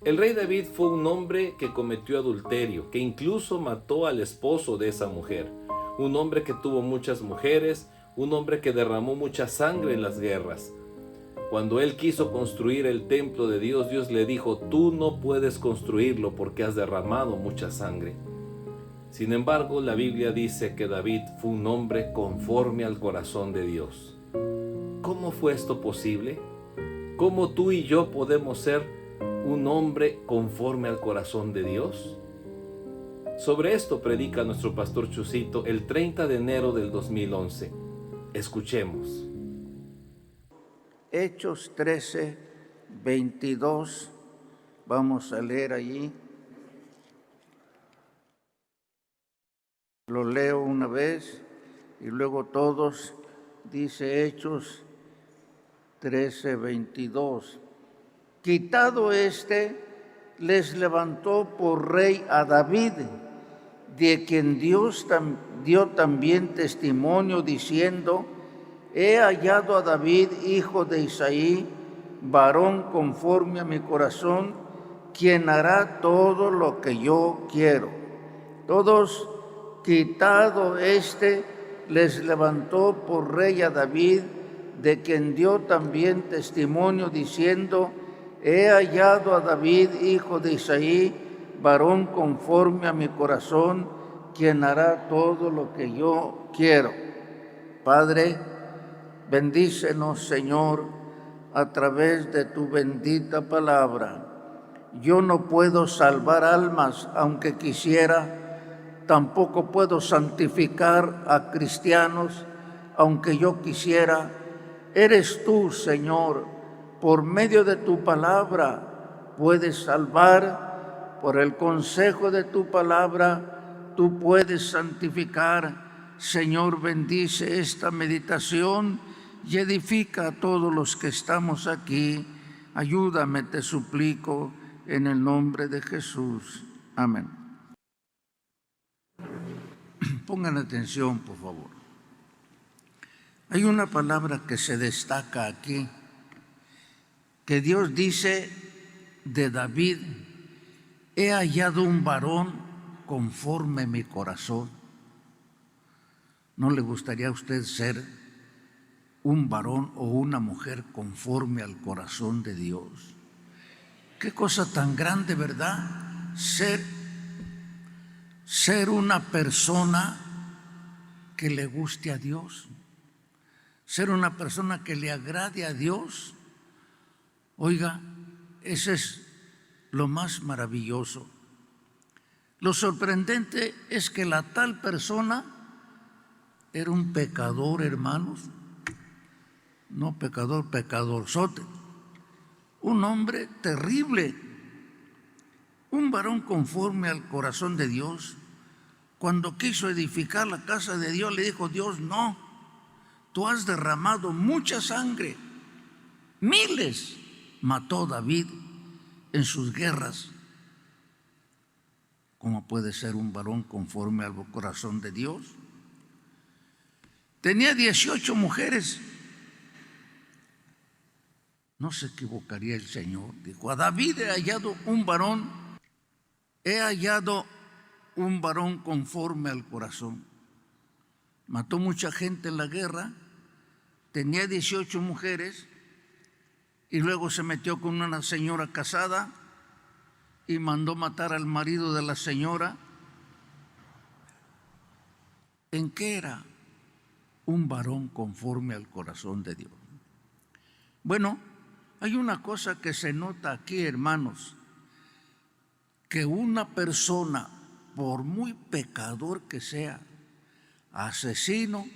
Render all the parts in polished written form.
El rey David fue un hombre que cometió adulterio, que incluso mató al esposo de esa mujer. Un hombre que tuvo muchas mujeres, un hombre que derramó mucha sangre en las guerras. Cuando él quiso construir el templo de Dios, Dios le dijo: tú no puedes construirlo porque has derramado mucha sangre. Sin embargo, la Biblia dice que David fue un hombre conforme al corazón de Dios. ¿Cómo fue esto posible? ¿Cómo tú y yo podemos ser un hombre conforme al corazón de Dios? Sobre esto predica nuestro pastor Chusito el 30 de enero del 2011. Escuchemos. Hechos 13, 22, vamos a leer allí. Lo leo una vez y luego todos. Dice Hechos 13, 22. Quitado les levantó por rey a David, de quien Dios dio también testimonio diciendo: he hallado a David, hijo de Isaí, varón conforme a mi corazón, quien hará todo lo que yo quiero. Todos, quitado les levantó por rey a David, de quien dio también testimonio diciendo: he hallado a David, hijo de Isaí, varón conforme a mi corazón, quien hará todo lo que yo quiero. Padre, bendícenos, Señor, a través de tu bendita palabra. Yo no puedo salvar almas, aunque quisiera. Tampoco puedo santificar a cristianos, aunque yo quisiera. Eres tú, Señor, por medio de tu palabra puedes salvar, por el consejo de tu palabra tú puedes santificar. Señor, bendice esta meditación y edifica a todos los que estamos aquí. Ayúdame, te suplico, en el nombre de Jesús. Amén. Pongan atención, por favor. Hay una palabra que se destaca aquí, que Dios dice de David: he hallado un varón conforme mi corazón. ¿No le gustaría a usted ser un varón o una mujer conforme al corazón de Dios? Qué cosa tan grande, ¿verdad? Ser una persona que le guste a Dios, ser una persona que le agrade a Dios. Oiga, ese es lo más maravilloso. Lo sorprendente es que la tal persona era un pecador, hermanos. No pecador, pecadorzote. Un hombre terrible, un varón conforme al corazón de Dios. Cuando quiso edificar la casa de Dios, le dijo Dios: no, tú has derramado mucha sangre. Miles mató David en sus guerras. ¿Cómo puede ser un varón conforme al corazón de Dios? Tenía 18 mujeres. No se equivocaría el Señor. Dijo: a David he hallado un varón conforme al corazón. Mató mucha gente en la guerra, tenía 18 mujeres y luego se metió con una señora casada y mandó matar al marido de la señora. ¿En qué era un varón conforme al corazón de Dios? Bueno, hay una cosa que se nota aquí, hermanos, que una persona, por muy pecador que sea, asesino,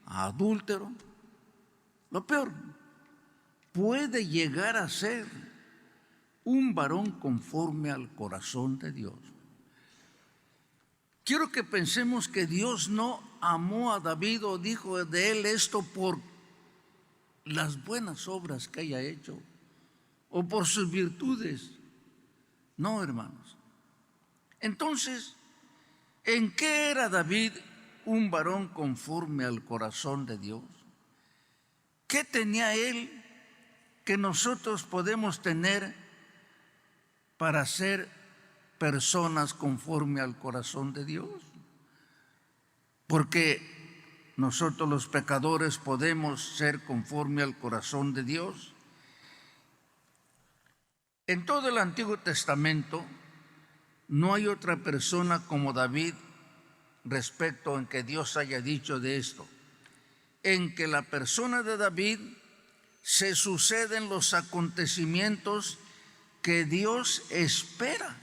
adúltero, lo peor, puede llegar a ser un varón conforme al corazón de Dios. Quiero que pensemos que Dios no amó a David o dijo de él esto por las buenas obras que haya hecho o por sus virtudes. No, hermanos. Entonces, ¿en qué era David un varón conforme al corazón de Dios? ¿Qué tenía él que nosotros podemos tener para ser personas conforme al corazón de Dios. Porque nosotros los pecadores podemos ser conforme al corazón de Dios. En todo el Antiguo Testamento no hay otra persona como David respecto en que Dios haya dicho de esto, en que la persona de David se suceden los acontecimientos que Dios espera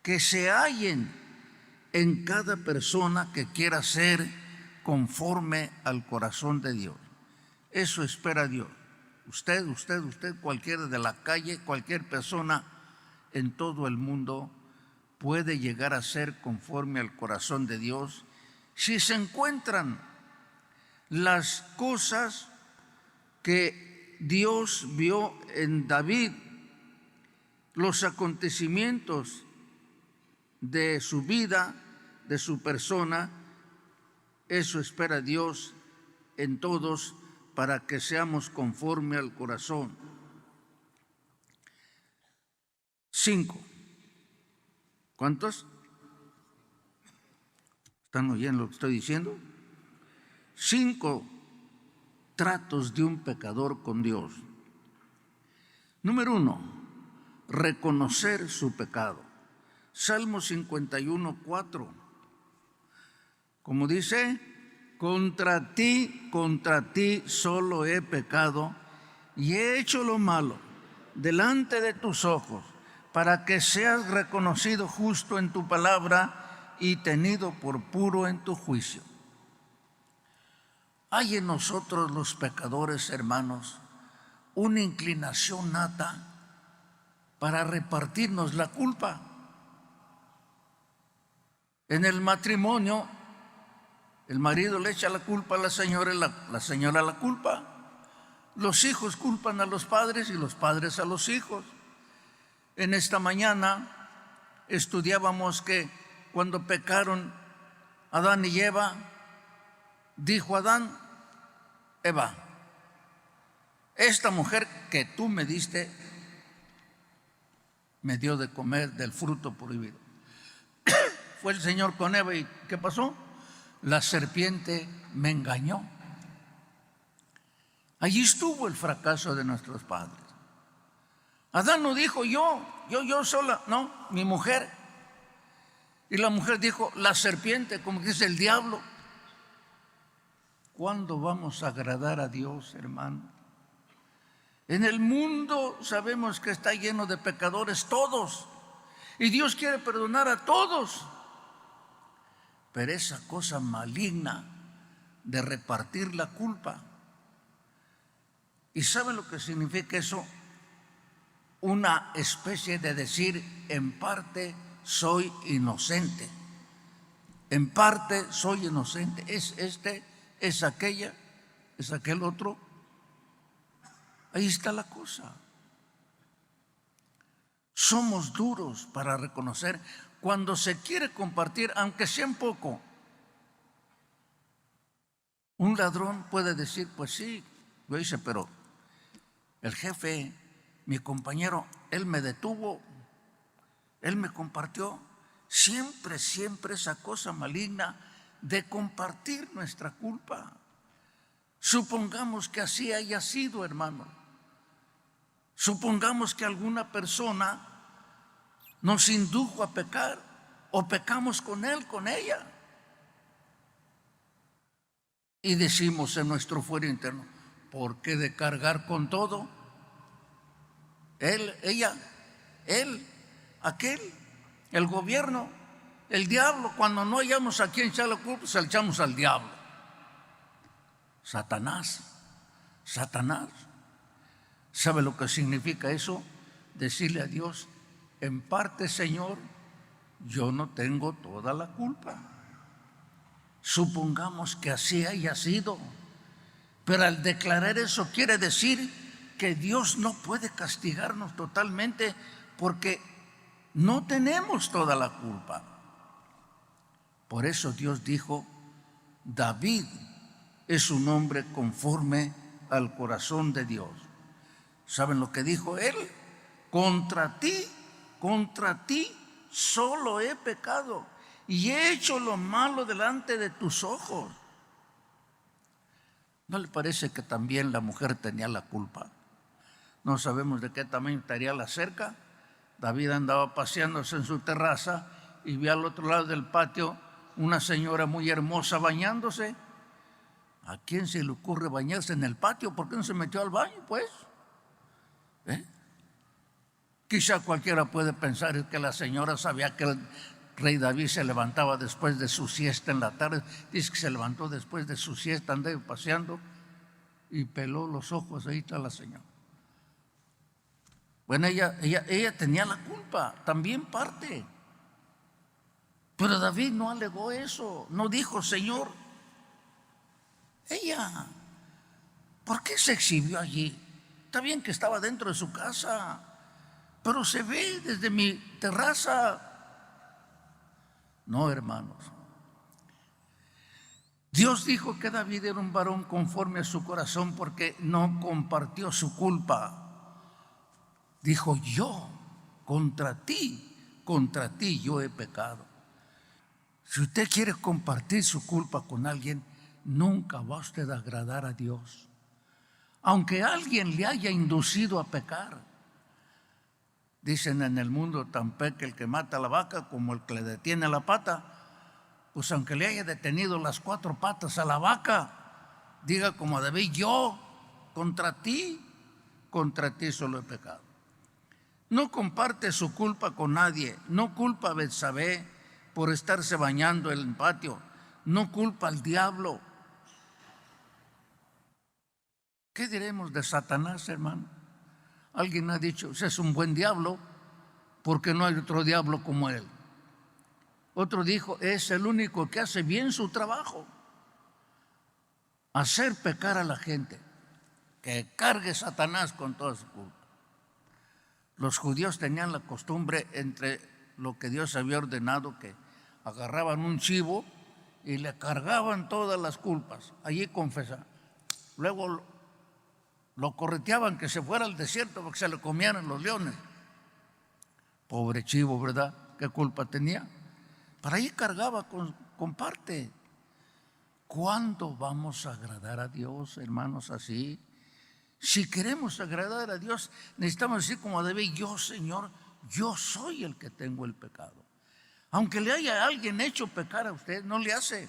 que se hallen en cada persona que quiera ser conforme al corazón de Dios. Eso espera Dios. Usted, cualquiera de la calle, cualquier persona en todo el mundo puede llegar a ser conforme al corazón de Dios si se encuentran las cosas que Dios vio en David, los acontecimientos de su vida, de su persona. Eso espera Dios en todos para que seamos conforme al corazón. 5. ¿Cuántos? ¿Están oyendo lo que estoy diciendo? 5 tratos de un pecador con Dios. Número 1, reconocer su pecado. Salmo 51:4. Como dice, contra ti solo he pecado y he hecho lo malo delante de tus ojos, para que seas reconocido justo en tu palabra y tenido por puro en tu juicio. Hay en nosotros los pecadores, hermanos, una inclinación nata para repartirnos la culpa. En el matrimonio, el marido le echa la culpa a la señora y la señora la culpa. Los hijos culpan a los padres y los padres a los hijos. En esta mañana estudiábamos que cuando pecaron Adán y Eva, dijo Adán: Eva, esta mujer que tú me diste me dio de comer del fruto prohibido. Fue el Señor con Eva y ¿qué pasó? La serpiente me engañó. Allí estuvo el fracaso de nuestros padres. Adán no dijo yo sola, no, mi mujer. Y la mujer dijo la serpiente, como dice el diablo. ¿Cuándo vamos a agradar a Dios, hermano? En el mundo sabemos que está lleno de pecadores todos, y Dios quiere perdonar a todos. Pero esa cosa maligna de repartir la culpa, ¿y saben lo que significa eso? Una especie de decir, en parte soy inocente, en parte soy inocente, es este, es aquella, es aquel otro. Ahí está la cosa. Somos duros para reconocer cuando se quiere compartir, aunque sea un poco. Un ladrón puede decir, pues sí, lo hice, pero el jefe, mi compañero, él me detuvo, él me compartió. Siempre esa cosa maligna de compartir nuestra culpa. Supongamos que así haya sido, hermano. Supongamos que alguna persona nos indujo a pecar o pecamos con él, con ella. Y decimos en nuestro fuero interno, ¿por qué de cargar con todo? Él, ella, él, aquel, el gobierno, el diablo. Cuando no hallamos a quien echar la culpa, se la echamos al diablo. Satanás. ¿Sabe lo que significa eso? Decirle a Dios, en parte, Señor, yo no tengo toda la culpa. Supongamos que así haya sido, pero al declarar eso quiere decir que Dios no puede castigarnos totalmente porque no tenemos toda la culpa. Por eso Dios dijo, David es un hombre conforme al corazón de Dios. ¿Saben lo que dijo él? Contra ti contra ti solo he pecado y he hecho lo malo delante de tus ojos. ¿No le parece que también la mujer tenía la culpa? No sabemos de qué tamaño estaría la cerca. David andaba paseándose en su terraza y vio al otro lado del patio una señora muy hermosa bañándose. ¿A quién se le ocurre bañarse en el patio? ¿Por qué no se metió al baño, pues? Quizá cualquiera puede pensar que la señora sabía que el rey David se levantaba después de su siesta en la tarde. Dice que se levantó después de su siesta, andaba paseando y peló los ojos. Ahí está la señora. Bueno, ella tenía la culpa, también parte. Pero David no alegó eso, no dijo, Señor, ella, ¿por qué se exhibió allí? Está bien que estaba dentro de su casa, pero se ve desde mi terraza. No, hermanos. Dios dijo que David era un varón conforme a su corazón porque no compartió su culpa. Dijo, yo, contra ti yo he pecado. Si usted quiere compartir su culpa con alguien, nunca va usted a agradar a Dios. Aunque alguien le haya inducido a pecar. Dicen en el mundo tan peca el que mata a la vaca como el que le detiene la pata. Pues aunque le haya detenido las 4 patas a la vaca, diga como David, yo, contra ti solo he pecado. No comparte su culpa con nadie, no culpa a Betsabé por estarse bañando en el patio, no culpa al diablo. ¿Qué diremos de Satanás, hermano? Alguien ha dicho, ese es un buen diablo porque no hay otro diablo como él. Otro dijo, es el único que hace bien su trabajo, hacer pecar a la gente, que cargue Satanás con toda su culpa. Los judíos tenían la costumbre, entre lo que Dios había ordenado, que agarraban un chivo y le cargaban todas las culpas. Allí confesaban. Luego lo correteaban que se fuera al desierto porque se le comieran los leones. Pobre chivo, ¿verdad? ¿Qué culpa tenía? Para ahí cargaba con parte. ¿Cuándo vamos a agradar a Dios, hermanos, así? Si queremos agradar a Dios, necesitamos decir como David, yo, Señor, yo soy el que tengo el pecado. Aunque le haya alguien hecho pecar a usted, no le hace.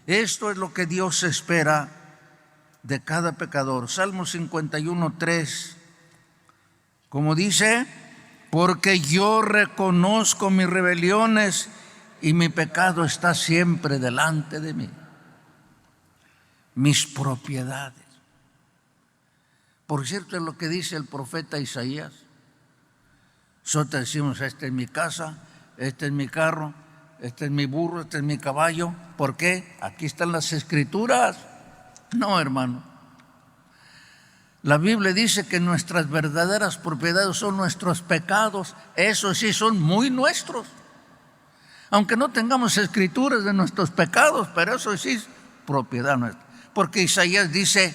Esto es lo que Dios espera de cada pecador. Salmo 51:3, como dice, porque yo reconozco mis rebeliones y mi pecado está siempre delante de mí. Mis propiedades. Por cierto, es lo que dice el profeta Isaías. Nosotros decimos, esta es mi casa, este es mi carro, este es mi burro, este es mi caballo. ¿Por qué? Aquí están las escrituras. No, hermano. La Biblia dice que nuestras verdaderas propiedades son nuestros pecados. Esos sí son muy nuestros. Aunque no tengamos escrituras de nuestros pecados, pero eso sí es propiedad nuestra. Porque Isaías dice,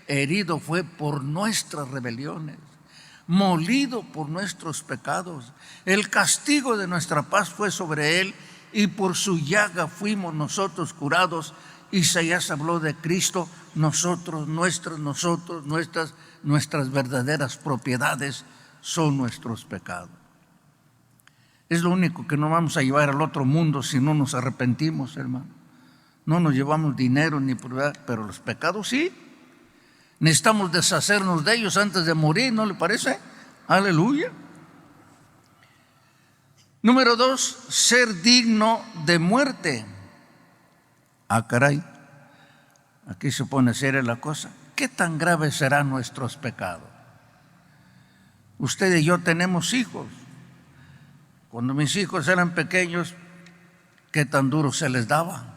herido fue por nuestras rebeliones, molido por nuestros pecados. El castigo de nuestra paz fue sobre él y por su llaga fuimos nosotros curados. Isaías habló de Cristo, nuestras verdaderas propiedades son nuestros pecados. Es lo único que no vamos a llevar al otro mundo si no nos arrepentimos, hermano. No nos llevamos dinero ni propiedad, pero los pecados sí. Necesitamos deshacernos de ellos antes de morir, ¿no le parece? Aleluya. Número 2, ser digno de muerte. Ah, caray. Aquí se pone seria la cosa. ¿Qué tan graves serán nuestros pecados? Usted y yo tenemos hijos. Cuando mis hijos eran pequeños, ¿qué tan duro se les daba?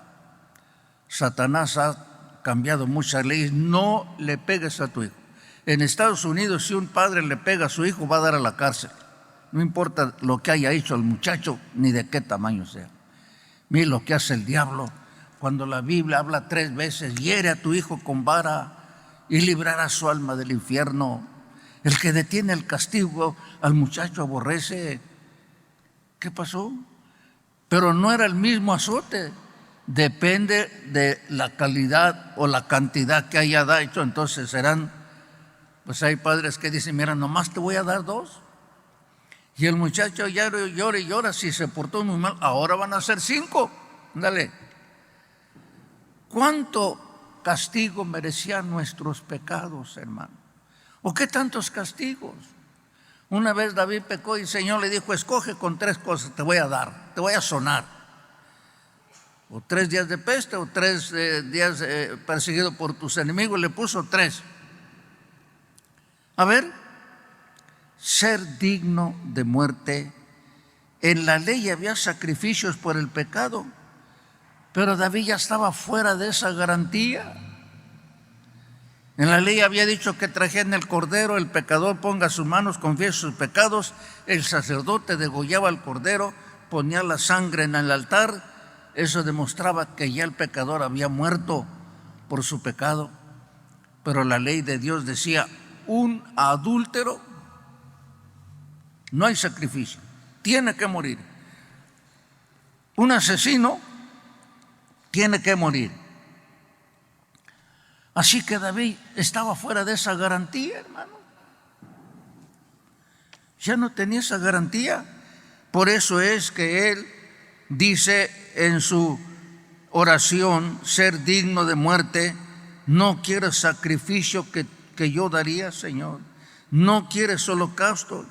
Satanás ha cambiado muchas leyes. No le pegues a tu hijo. En Estados Unidos, si un padre le pega a su hijo, va a dar a la cárcel. No importa lo que haya hecho el muchacho, ni de qué tamaño sea. Mire lo que hace el diablo. Cuando la Biblia habla 3 veces, hiere a tu hijo con vara y librará su alma del infierno. El que detiene el castigo al muchacho aborrece. ¿Qué pasó? Pero no era el mismo azote. Depende de la calidad o la cantidad que haya dado. Entonces serán, pues hay padres que dicen, mira, nomás te voy a dar 2. Y el muchacho llora y llora, si se portó muy mal, ahora van a ser 5. Dale. ¿Cuánto castigo merecían nuestros pecados, hermano? ¿O qué tantos castigos? Una vez David pecó y el Señor le dijo, escoge con 3 cosas, te voy a dar, te voy a sonar. O 3 días de peste o 3 días perseguido por tus enemigos, le puso 3. A ver, ser digno de muerte. En la ley había sacrificios por el pecado, pero David ya estaba fuera de esa garantía. En la ley había dicho que trajeran el cordero, el pecador ponga sus manos, confiese sus pecados, el sacerdote degollaba al cordero, ponía la sangre en el altar. Eso demostraba que ya el pecador había muerto por su pecado. Pero la ley de Dios decía, un adúltero, no hay sacrificio, tiene que morir. Un asesino tiene que morir. Así que David estaba fuera de esa garantía, hermano. Ya no tenía esa garantía. Por eso es que él dice en su oración, ser digno de muerte, no quiero sacrificio que yo daría, Señor. No quieres holocausto.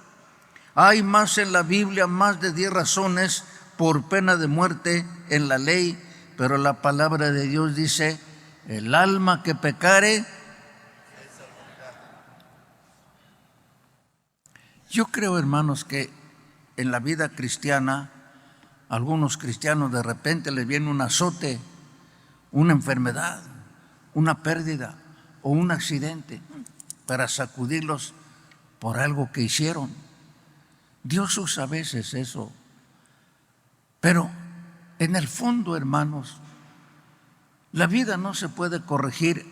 Hay más en la Biblia, más de 10 razones por pena de muerte en la ley, pero la palabra de Dios dice, el alma que pecare. Yo creo, hermanos, que en la vida cristiana, algunos cristianos de repente les viene un azote, una enfermedad, una pérdida o un accidente para sacudirlos por algo que hicieron. Dios usa a veces eso. Pero en el fondo, hermanos, la vida no se puede corregir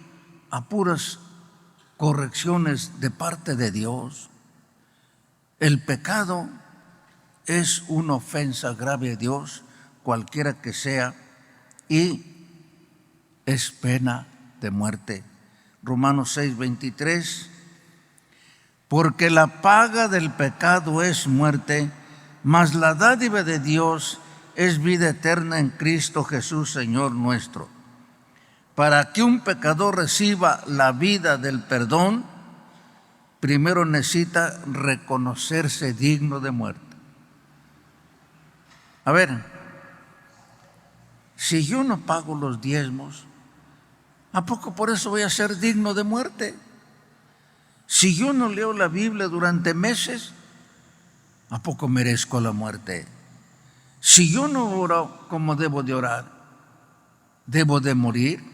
a puras correcciones de parte de Dios. El pecado es una ofensa grave a Dios, cualquiera que sea, y es pena de muerte. Romanos 6:23, porque la paga del pecado es muerte, mas la dádiva de Dios es vida eterna en Cristo Jesús, Señor nuestro. Para que un pecador reciba la vida del perdón, primero necesita reconocerse digno de muerte. A ver, si yo no pago los diezmos, ¿a poco por eso voy a ser digno de muerte? Si yo no leo la Biblia durante meses, ¿a poco merezco la muerte? Si yo no oro como debo de orar, ¿debo de morir?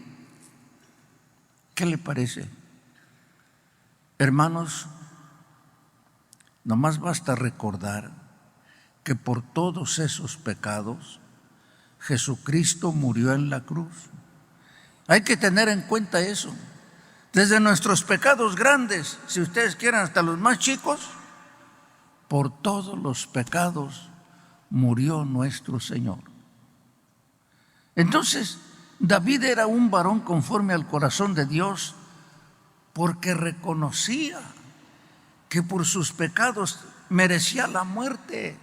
¿Qué le parece? Hermanos, nomás basta recordar que por todos esos pecados Jesucristo murió en la cruz. Hay que tener en cuenta eso. Desde nuestros pecados grandes, si ustedes quieren, hasta los más chicos, por todos los pecados murió nuestro Señor. Entonces, David era un varón conforme al corazón de Dios porque reconocía que por sus pecados merecía la muerte.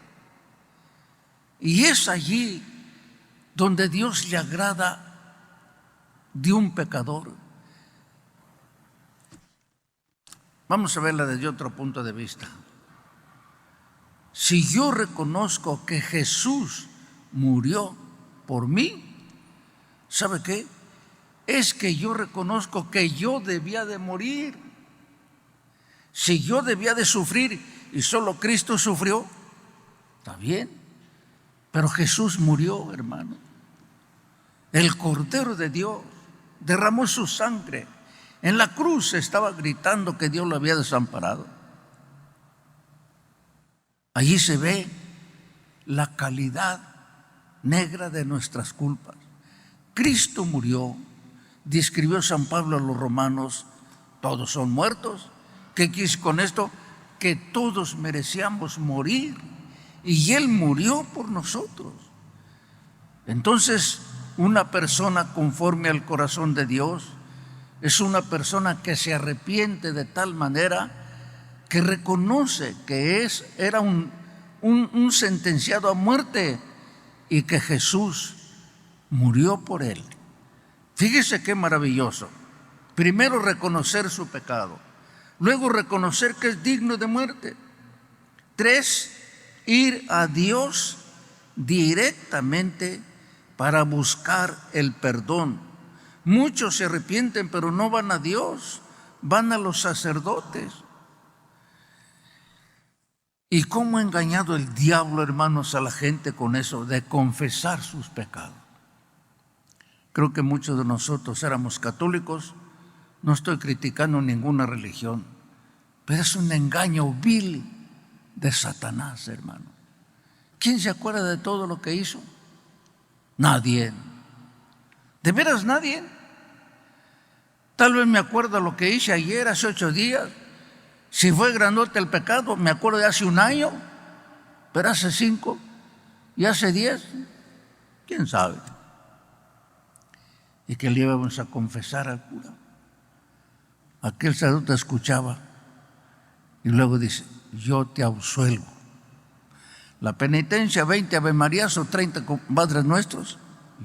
Y es allí donde Dios le agrada de un pecador. Vamos a verla desde otro punto de vista. Si yo reconozco que Jesús murió por mí, ¿sabe qué? Es que yo reconozco que yo debía de morir. Si yo debía de sufrir y solo Cristo sufrió, está bien, pero Jesús murió, hermano. El Cordero de Dios derramó su sangre. En la cruz estaba gritando que Dios lo había desamparado. Allí se ve la calidad negra de nuestras culpas. Cristo murió, describió San Pablo a los romanos, todos son muertos, ¿Qué quise con esto? Que todos merecíamos morir y Él murió por nosotros. Entonces, una persona conforme al corazón de Dios es una persona que se arrepiente de tal manera que reconoce que era un sentenciado a muerte y que Jesús murió por él. Fíjese qué maravilloso. Primero reconocer su pecado, luego reconocer que es digno de muerte. 3, ir a Dios directamente para buscar el perdón. Muchos se arrepienten, pero no van a Dios, van a los sacerdotes. ¿Y cómo ha engañado el diablo, hermanos, a la gente con eso de confesar sus pecados? Creo que muchos de nosotros éramos católicos. No estoy criticando ninguna religión, pero es un engaño vil de Satanás, hermano. ¿Quién se acuerda de todo lo que hizo? Nadie. ¿De veras nadie? Tal vez me acuerdo lo que hice ayer, hace 8 días. Si fue grandote el pecado, me acuerdo de hace 1 año, pero hace 5 y hace 10, quién sabe. Y que le íbamos a confesar al cura. Aquel sacerdote escuchaba y luego dice: yo te absuelvo. La penitencia, 20 Ave Marías o 30 Padres Nuestros,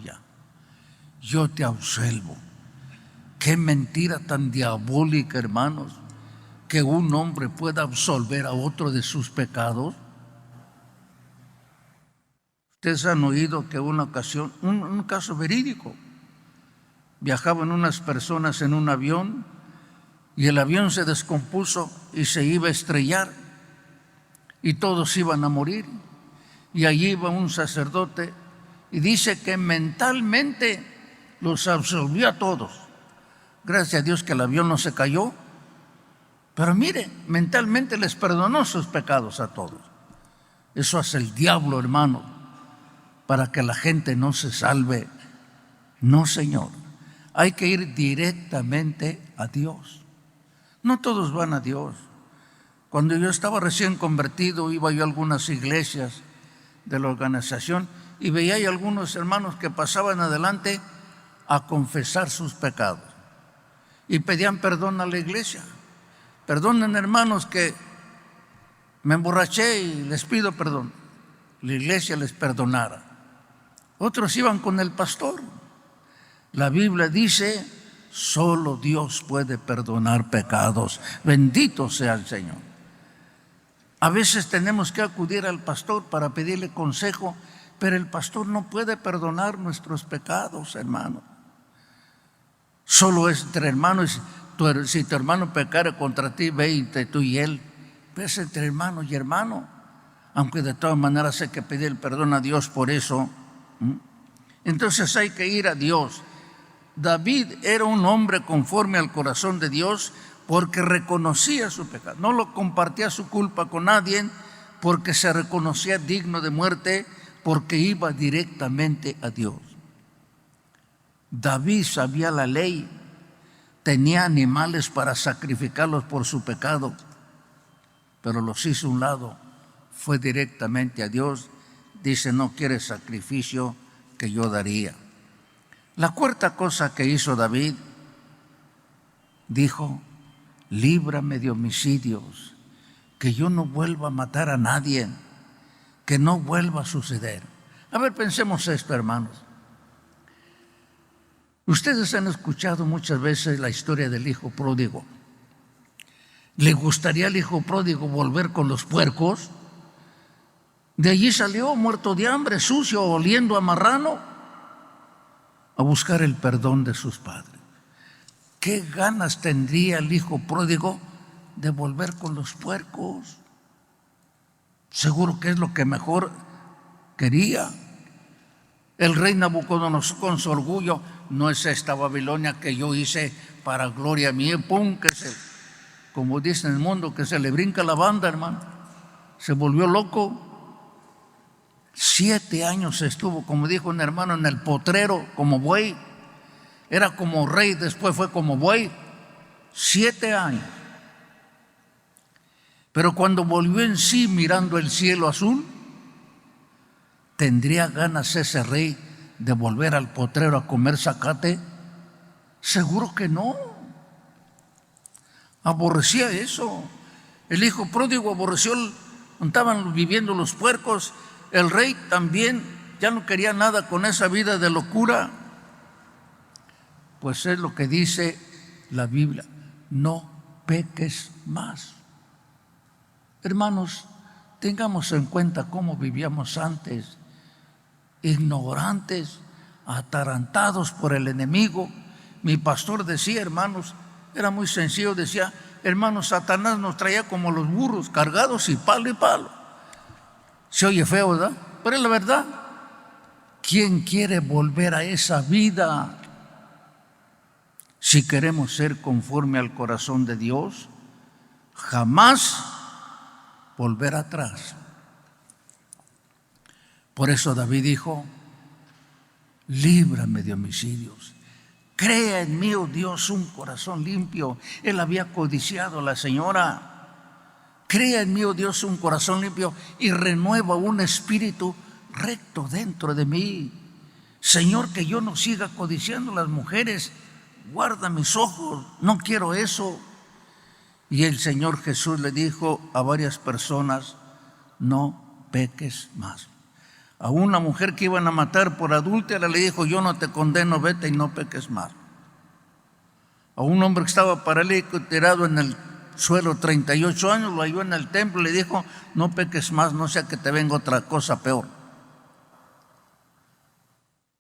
ya. Yo te absuelvo. Qué mentira tan diabólica, hermanos, que un hombre pueda absolver a otro de sus pecados. Ustedes han oído que una ocasión, un caso verídico, viajaban unas personas en un avión y el avión se descompuso y se iba a estrellar y todos iban a morir. Y allí iba un sacerdote y dice que mentalmente los absolvió a todos. Gracias a Dios que el avión no se cayó, pero mire, mentalmente les perdonó sus pecados a todos. Eso hace el diablo, hermano, para que la gente no se salve. No, Señor, hay que ir directamente a Dios. No todos van a Dios. Cuando yo estaba recién convertido, iba yo a algunas iglesias de la organización y veía ahí algunos hermanos que pasaban adelante a confesar sus pecados y pedían perdón a la iglesia. Perdonen, hermanos, que me emborraché y les pido perdón. La iglesia les perdonara. Otros iban con el pastor. La Biblia dice: solo Dios puede perdonar pecados. Bendito sea el Señor. A veces tenemos que acudir al pastor para pedirle consejo, pero el pastor no puede perdonar nuestros pecados, hermano. Solo es entre hermanos. Si tu hermano pecare contra ti, ve entre tú y él. Pero es entre hermano y hermano. Aunque de todas maneras hay que pedir el perdón a Dios por eso. Entonces hay que ir a Dios. David era un hombre conforme al corazón de Dios porque reconocía su pecado. No lo compartía su culpa con nadie porque se reconocía digno de muerte, porque iba directamente a Dios. David sabía la ley, tenía animales para sacrificarlos por su pecado, pero los hizo a un lado, fue directamente a Dios. Dice: no quiere sacrificio que yo daría. La cuarta cosa que hizo David, dijo: líbrame de homicidios, que yo no vuelva a matar a nadie, que no vuelva a suceder. A ver, pensemos esto, hermanos. Ustedes han escuchado muchas veces la historia del hijo pródigo. ¿Le gustaría al hijo pródigo volver con los puercos? De allí salió muerto de hambre, sucio, oliendo a marrano, a buscar el perdón de sus padres. ¿Qué ganas tendría el hijo pródigo de volver con los puercos? Seguro que es lo que mejor quería. El rey Nabucodonosor, con su orgullo: no es esta Babilonia que yo hice para gloria mía. Pum, que se, como dice en el mundo, que se le brinca la banda, hermano. Se volvió loco. 7 años estuvo, como dijo un hermano, en el potrero como buey. Era como rey, después fue como buey. 7 años. Pero cuando volvió en sí mirando el cielo azul, ¿tendría ganas ese rey de volver al potrero a comer zacate? Seguro que no. Aborrecía eso. El hijo pródigo aborreció, estaban viviendo los puercos. El rey también ya no quería nada con esa vida de locura. Pues es lo que dice la Biblia: no peques más. Hermanos, tengamos en cuenta cómo vivíamos antes, ignorantes, atarantados por el enemigo. Mi pastor decía, hermanos, era muy sencillo, decía: hermanos, Satanás nos traía como los burros, cargados y palo. Se oye feo, ¿verdad? Pero es la verdad. ¿Quién quiere volver a esa vida? Si queremos ser conforme al corazón de Dios, jamás volver atrás. Por eso David dijo: líbrame de homicidios. Crea en mí, oh Dios, un corazón limpio. Él había codiciado a la señora. Crea en mí, oh Dios, un corazón limpio y renueva un espíritu recto dentro de mí. Señor, que yo no siga codiciando a las mujeres. Guarda mis ojos, no quiero eso. Y el Señor Jesús le dijo a varias personas: no peques más. A una mujer que iban a matar por adúltera le dijo: yo no te condeno, vete y no peques más. A un hombre que estaba paralítico y tirado en el suelo 38 años, lo halló en el templo y le dijo: no peques más, no sea que te venga otra cosa peor.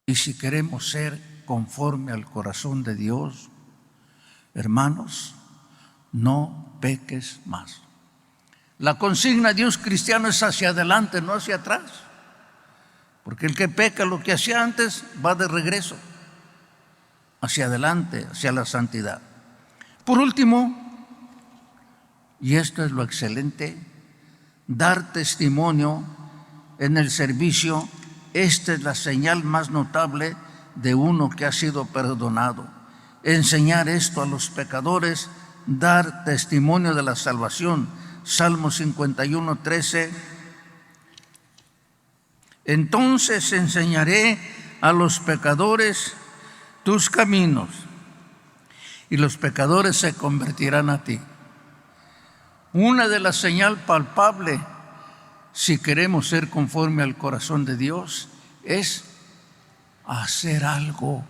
Y si queremos ser conforme al corazón de Dios, hermanos, no peques más. La consigna de un cristiano es hacia adelante, no hacia atrás. Porque el que peca lo que hacía antes va de regreso, hacia adelante, hacia la santidad. Por último, y esto es lo excelente, dar testimonio en el servicio. Esta es la señal más notable de uno que ha sido perdonado. Enseñar esto a los pecadores, dar testimonio de la salvación. Salmo 51:13. Entonces enseñaré a los pecadores tus caminos, y los pecadores se convertirán a ti. Una de las señales palpables, si queremos ser conforme al corazón de Dios, es hacer algo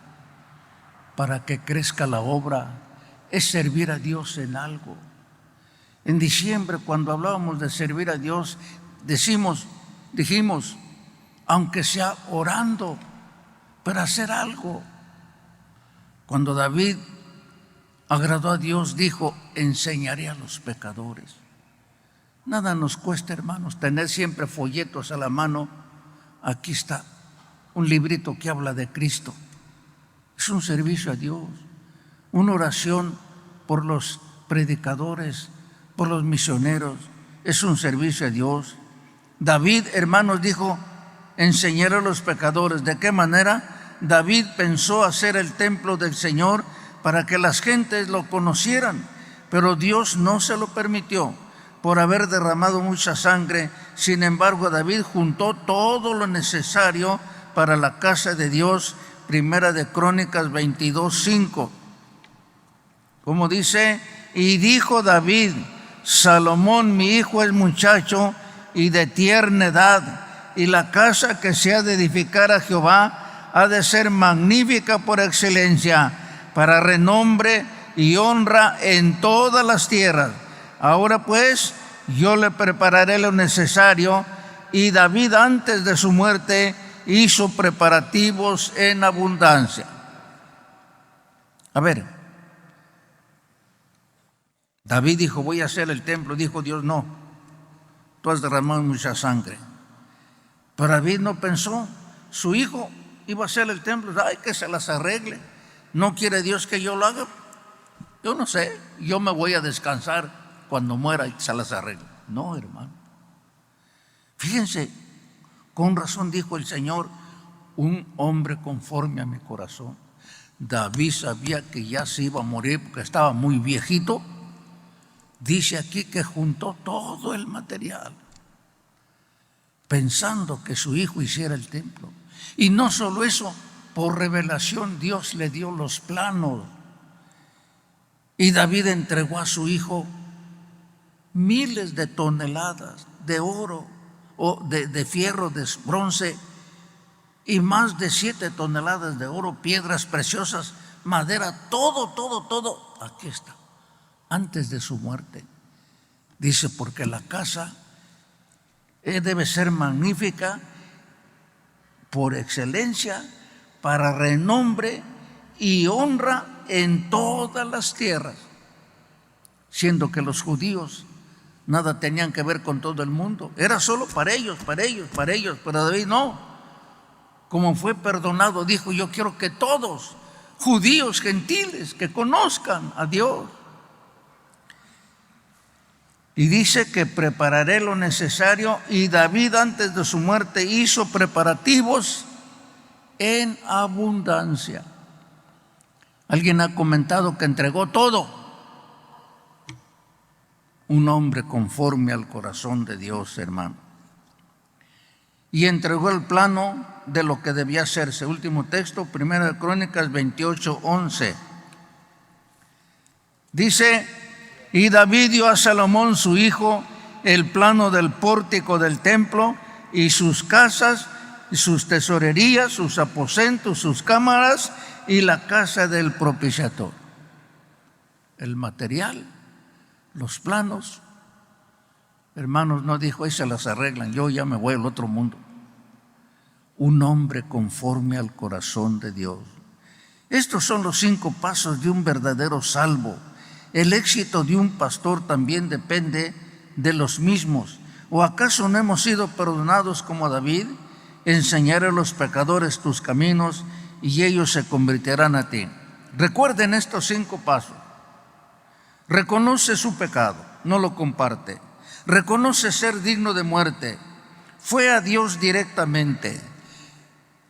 para que crezca la obra, es servir a Dios en algo. En diciembre, cuando hablábamos de servir a Dios, dijimos, aunque sea orando, pero hacer algo. Cuando David agradó a Dios, dijo: enseñaré a los pecadores. Nada nos cuesta, hermanos, tener siempre folletos a la mano. Aquí está un librito que habla de Cristo. Es un servicio a Dios, una oración por los predicadores, por los misioneros, es un servicio a Dios. David, hermanos, dijo: enseñar a los pecadores. ¿De qué manera? David pensó hacer el templo del Señor para que las gentes lo conocieran, pero Dios no se lo permitió por haber derramado mucha sangre. Sin embargo, David juntó todo lo necesario para la casa de Dios. Primera de Crónicas 22:5. Como dice: y dijo David: Salomón mi hijo es muchacho y de tierna edad, y la casa que se ha de edificar a Jehová ha de ser magnífica por excelencia, para renombre y honra en todas las tierras. Ahora pues, yo le prepararé lo necesario. Y David, antes de su muerte, hizo preparativos en abundancia. A ver, David dijo: voy a hacer el templo. Dijo Dios: no, tú has derramado mucha sangre. Pero David no pensó, su hijo iba a hacer el templo. Ay, que se las arregle. ¿No quiere Dios que yo lo haga? Yo no sé, yo me voy a descansar cuando muera y se las arregle. No, hermano. Fíjense, con razón dijo el Señor: un hombre conforme a mi corazón. David sabía que ya se iba a morir porque estaba muy viejito, Dice aquí que juntó todo el material, pensando que su hijo hiciera el templo. Y no solo eso, por revelación Dios le dio los planos. Y David entregó a su hijo miles de toneladas de oro, o de fierro, de bronce, y más de 7 toneladas de oro, piedras preciosas, madera, todo. Aquí está, antes de su muerte. Dice, porque la casa debe ser magnífica por excelencia, para renombre y honra en todas las tierras, siendo que los judíos nada tenían que ver con todo el mundo, era solo para ellos, pero David no. Como fue perdonado, dijo, yo quiero que todos, judíos, gentiles, que conozcan a Dios. Y dice que prepararé lo necesario, y David antes de su muerte hizo preparativos en abundancia. Alguien ha comentado que entregó todo. Un hombre conforme al corazón de Dios, hermano. Y entregó el plano de lo que debía hacerse. Último texto, 1 Crónicas 28:11. Dice, y David dio a Salomón su hijo el plano del pórtico del templo y sus casas, y sus tesorerías, sus aposentos, sus cámaras y la casa del propiciatorio. El material, los planos. Hermanos, no dijo, ahí se las arreglan, yo ya me voy al otro mundo. Un hombre conforme al corazón de Dios. Estos son los 5 pasos de un verdadero salvo. El éxito de un pastor también depende de los mismos. ¿O acaso no hemos sido perdonados como David? Enseñaré a los pecadores tus caminos y ellos se convertirán a ti. Recuerden estos 5 pasos. Reconoce su pecado, no lo comparte. Reconoce ser digno de muerte. Fue a Dios directamente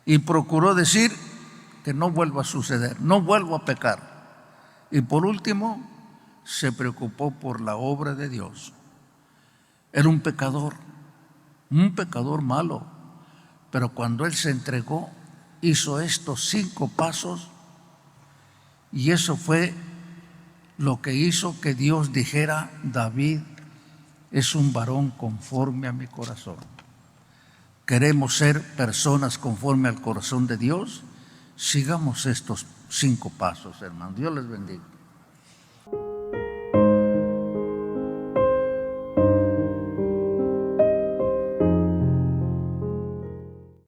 y procuró decir que no vuelva a suceder, no vuelvo a pecar. Y por último, se preocupó por la obra de Dios. Era un pecador malo, pero cuando él se entregó, hizo estos 5 pasos, y eso fue lo que hizo que Dios dijera, David es un varón conforme a mi corazón. ¿Queremos ser personas conforme al corazón de Dios? Sigamos estos 5 pasos, hermanos. Dios les bendiga.